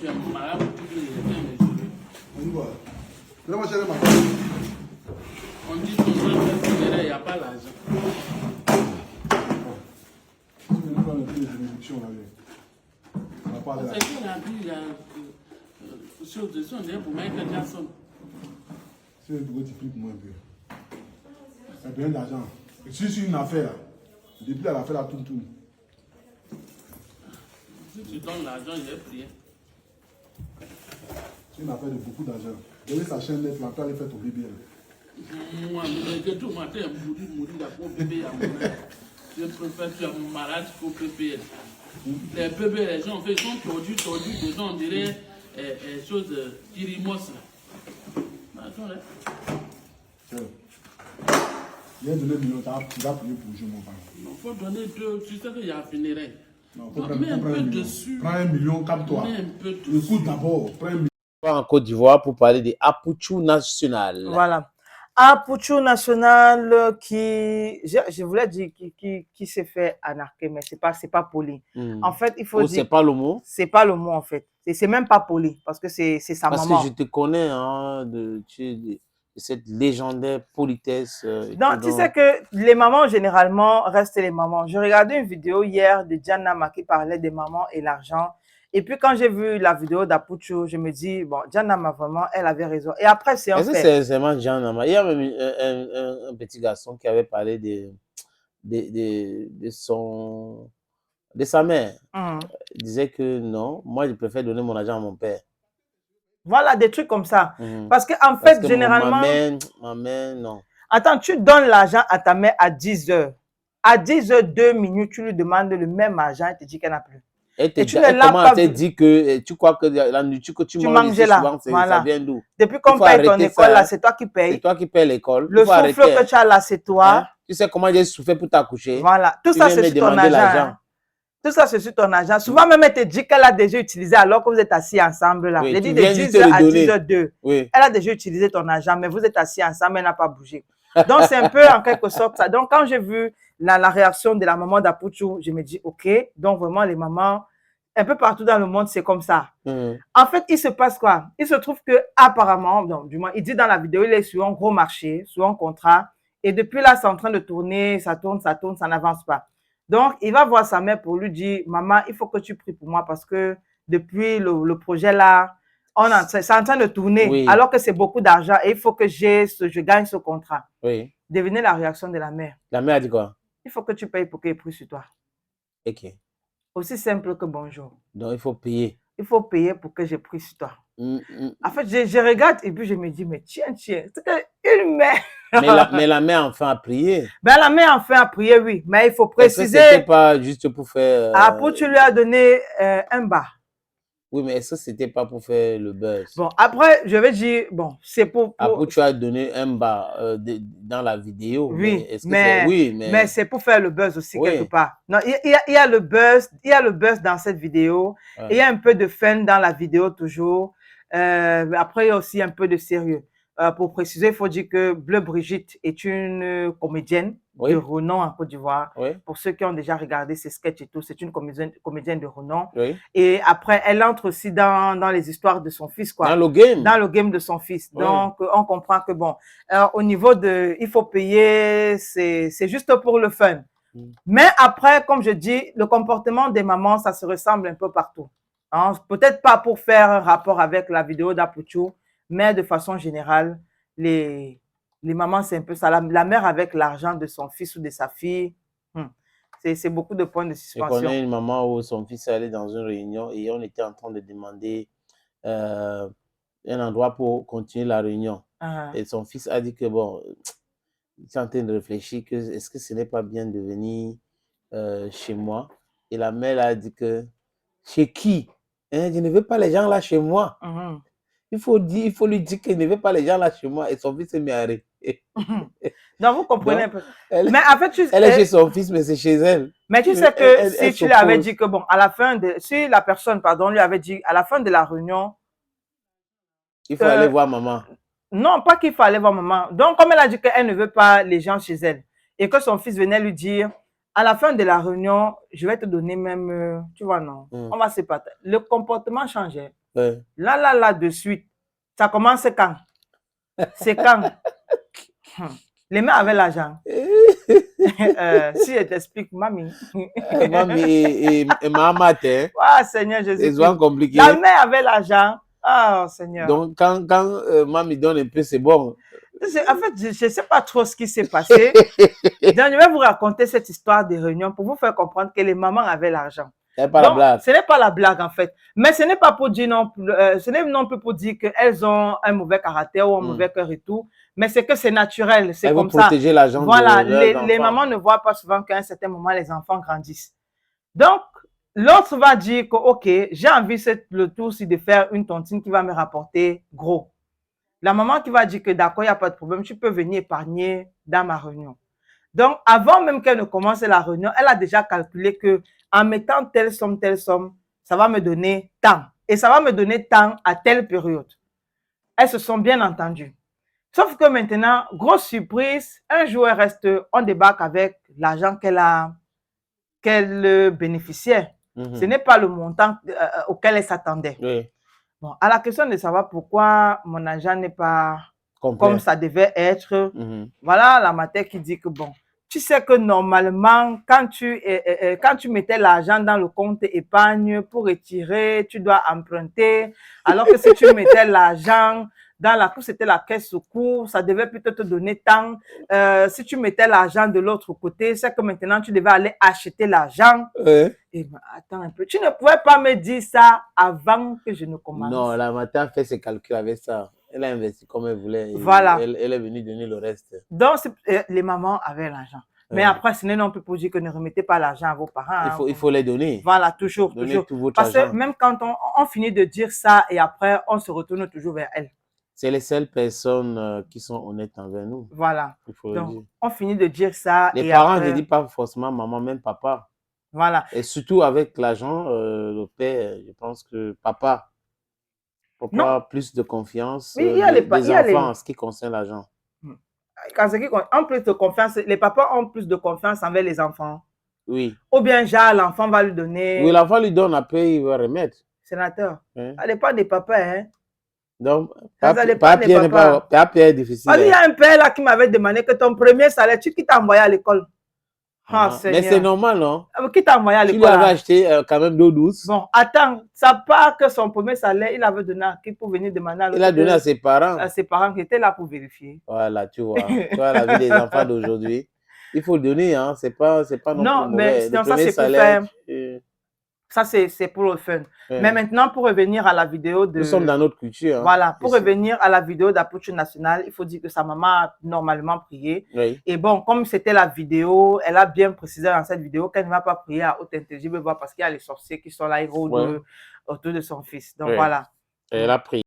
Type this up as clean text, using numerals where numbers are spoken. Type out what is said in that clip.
tu es malade, tu viens me jouer. On y va. Vraiment, chérie, ma On dit ton frère est funéraire, il n'y a pas l'argent. Si vous voulez faire un peu de réduction, là, on va parler là. C'est qu'il a dit, il y a chose de son, on dirait pour Michael Jackson. C'est un peu typique pour moi un peu. Un peu d'argent. Et si c'est une affaire, depuis là, l'affaire, la tourne. Si tu donnes l'argent, il est prié. C'est une affaire de beaucoup d'argent. Donnez sa chaîne net, là, tu aller faire ton bébé. Moi, je tout matin, mourir là pour bébé à mon âge. Je préfère tu es malade pour bébé. Les bébés, les gens, ils sont tordus, dedans, on dirait choses kirimos là. Attends là. Tiens. Il y a donné 1 million, tu vas payer pour jouer mon parent. Il faut donner 2, tu sais qu'il y a un funéraire. Non, Mets un peu dessus. Prends 1 million, calme-toi. Mets un peu dessus. Écoute d'abord, prends 1 million. En Côte d'Ivoire pour parler des Apuchou National. Voilà. Apuchou National qui, je voulais dire, qui s'est fait anarquer, mais c'est pas poli. En fait, il faut dire. C'est pas le mot. C'est pas le mot, en fait. C'est même pas poli, parce que c'est sa maman. Parce que je te connais, hein, de cette légendaire politesse. Donc, tu sais que les mamans, généralement, restent les mamans. Je regardais une vidéo hier de Diana qui parlait des mamans et l'argent. Et puis, quand j'ai vu la vidéo d'Apuchou, je me dis, bon, Diana, vraiment, elle avait raison. Et après, c'est un fait. C'est vraiment Diana. Il y a même un petit garçon qui avait parlé de sa mère. Il disait que non, moi, je préfère donner mon argent à mon père. Voilà, des trucs comme ça. Parce qu'en fait, généralement... Ma mère, non. Attends, tu donnes l'argent à ta mère à 10 heures. À 10 heures, 2 minutes, tu lui demandes le même argent, elle te dit qu'elle n'a plus. Et comment elle te dit que tu crois que la nourriture que tu manges ici, souvent, voilà. Ça vient d'où? Depuis qu'on paye ton école, là, c'est toi qui payes. C'est toi qui payes l'école. Le souffle que tu as là, c'est toi. Hein? Tu sais comment j'ai souffert pour t'accoucher. Voilà. Tout ça, c'est sur ton argent. Tout ça, c'est sur ton argent. Souvent, même, elle te dit qu'elle a déjà utilisé alors que vous êtes assis ensemble. Là. Oui, elle dit de 10 heures à 10 heures 2. Oui. Elle a déjà utilisé ton argent, mais vous êtes assis ensemble, elle n'a pas bougé. Donc, c'est un peu en quelque sorte ça. Donc, quand j'ai vu la réaction de la maman d'Apuchou, je me dis, OK, donc vraiment, les mamans, un peu partout dans le monde, c'est comme ça. En fait, il se passe quoi? Il se trouve que apparemment, du moins, il dit dans la vidéo, il est sur un gros marché, sur un contrat, et depuis là, c'est en train de tourner, ça tourne, ça n'avance pas. Donc, il va voir sa mère pour lui dire, maman, il faut que tu pries pour moi parce que depuis le projet là, c'est en train de tourner, oui. Alors que c'est beaucoup d'argent et il faut que je gagne ce contrat. Oui. Devinez la réaction de la mère. La mère a dit quoi? Il faut que tu payes pour qu'elle prie sur toi. Ok. Aussi simple que bonjour. Donc, il faut payer. Il faut payer pour que je prie sur toi. En fait, je regarde et puis je me dis, mais tiens, c'est une mère. Mais la mère enfin a prié. Ben, la mère enfin a prié, oui. Mais il faut préciser. C'était pas juste pour faire. Après, tu lui as donné un bas. Oui, mais est-ce que c'était pas pour faire le buzz? Bon, après, je vais dire, bon, c'est pour... Après, tu as donné un bas dans la vidéo. Oui, mais c'est pour faire le buzz aussi, oui. Quelque part. Non, il y a le buzz dans cette vidéo. Ouais. Il y a un peu de fun dans la vidéo toujours. Après, il y a aussi un peu de sérieux. Pour préciser, il faut dire que Bleu Brigitte est une comédienne, oui. De renom en Côte d'Ivoire. Oui. Pour ceux qui ont déjà regardé ses sketchs et tout, c'est une comédienne de renom. Oui. Et après, elle entre aussi dans les histoires de son fils, quoi. Dans le game. Dans le game de son fils. Oui. Donc, on comprend que bon, au niveau de, il faut payer, c'est juste pour le fun. Mais après, comme je dis, le comportement des mamans, ça se ressemble un peu partout. Hein? Peut-être pas pour faire un rapport avec la vidéo d'Apuchou, mais de façon générale, les mamans, c'est un peu ça. La mère avec l'argent de son fils ou de sa fille, c'est beaucoup de points de suspension. Je connais une maman où son fils allait dans une réunion et on était en train de demander un endroit pour continuer la réunion. Et son fils a dit que bon, il est en train de réfléchir que est-ce que ce n'est pas bien de venir chez moi. Et la mère a dit que chez qui? Je ne veux pas les gens là chez moi. Il faut lui dire qu'il ne veut pas les gens là chez moi et son fils est mis à rire. Donc, vous comprenez un peu. Mais en fait, elle est chez son fils, mais c'est chez elle. Mais tu sais que si tu lui avais dit que, bon, à la fin de... Si la personne, pardon, lui avait dit à la fin de la réunion... Il faut aller voir maman. Non, pas qu'il faut aller voir maman. Donc, comme elle a dit qu'elle ne veut pas les gens chez elle et que son fils venait lui dire... À la fin de la réunion, je vais te donner même... tu vois, non. On va se partager. Le comportement changeait. Là, de suite. Ça commence quand? C'est quand? Les mains avaient l'argent. Si je t'explique, mamie. Mamie et maman, hein? Ah, Seigneur Jésus. C'est souvent compliqué. La main avait l'argent. Ah, Seigneur. Donc, quand mamie donne un peu, c'est bon. En fait, je ne sais pas trop ce qui s'est passé. Donc, je vais vous raconter cette histoire des réunions pour vous faire comprendre que les mamans avaient l'argent. Ce n'est pas la blague. Ce n'est pas la blague, en fait. Mais ce n'est pas pour dire non plus, ce n'est non plus pour dire qu'elles ont un mauvais caractère ou un mauvais cœur et tout. Mais c'est que c'est naturel. C'est comme ça. Protéger l'argent. Voilà. Les mamans ne voient pas souvent qu'à un certain moment, les enfants grandissent. Donc, l'autre va dire que, OK, j'ai envie le tour-ci de faire une tontine qui va me rapporter gros. La maman qui va dire que d'accord, il n'y a pas de problème, tu peux venir épargner dans ma réunion. Donc, avant même qu'elle ne commence la réunion, elle a déjà calculé que en mettant telle somme, ça va me donner tant. Et ça va me donner tant à telle période. Elles se sont bien entendues. Sauf que maintenant, grosse surprise, un jour, on débarque avec l'argent qu'elle bénéficiait. Ce n'est pas le montant auquel elle s'attendait. Oui. Bon, à la question de savoir pourquoi mon argent n'est pas comme ça devait être, voilà la matière qui dit que bon, tu sais que normalement, quand tu mettais l'argent dans le compte épargne pour retirer, tu dois emprunter, alors que si tu mettais l'argent dans la cour, c'était la caisse secours, ça devait plutôt te donner tant. Si tu mettais l'argent de l'autre côté, c'est que maintenant tu devais aller acheter l'argent. Et ben, attends un peu, tu ne pouvais pas me dire ça avant que je ne commence. Non, la matin a fait ses calculs avec ça. Elle a investi comme elle voulait. Voilà. Elle est venue donner le reste. Donc, les mamans avaient l'argent. Mais après, ce n'est non plus pour dire que ne remettez pas l'argent à vos parents. Il faut les donner. Voilà, toujours. Tout votre Parce argent. que même quand on finit de dire ça et après, on se retourne toujours vers elles. C'est les seules personnes qui sont honnêtes envers nous. Voilà. Il faut donc, le dire. On finit de dire ça. Les parents, je ne dis pas forcément maman, même papa. Voilà. Et surtout avec l'argent, le père, je pense que papa a plus de confiance des enfants en ce qui concerne l'argent. En plus de confiance, les papas ont plus de confiance envers les enfants. Oui. Ou bien, genre, l'enfant va lui donner. Oui, l'enfant lui donne, après, il va remettre. Sénateur, ça dépend des papas, hein. Donc, papa est difficile. Il y a un père là qui m'avait demandé que ton premier salaire, qui t'a envoyé à l'école? Mais c'est normal, non? Qui t'a envoyé à l'école? Tu lui avais acheté quand même d'eau douce. Bon, attends, ça part que son premier salaire, il avait donné à qui pour venir demander à l'autre. Il a donné à ses parents. À ses parents qui étaient là pour vérifier. Voilà, tu vois. Tu vois la vie des enfants d'aujourd'hui. Il faut le donner, hein. C'est pas non plus mais mauvais. ça, c'est pour faire. Ça, c'est pour le fun. Mais maintenant, pour revenir à la vidéo de... Nous sommes dans notre culture. Hein, voilà, pour revenir à la vidéo d'Apuchu National, il faut dire que sa maman a normalement prié. Oui. Et bon, comme c'était la vidéo, elle a bien précisé dans cette vidéo qu'elle ne va pas prier à haute intelligible voix parce qu'il y a les sorciers qui sont là, ils rôdent autour de son fils. Donc voilà. Elle a prié.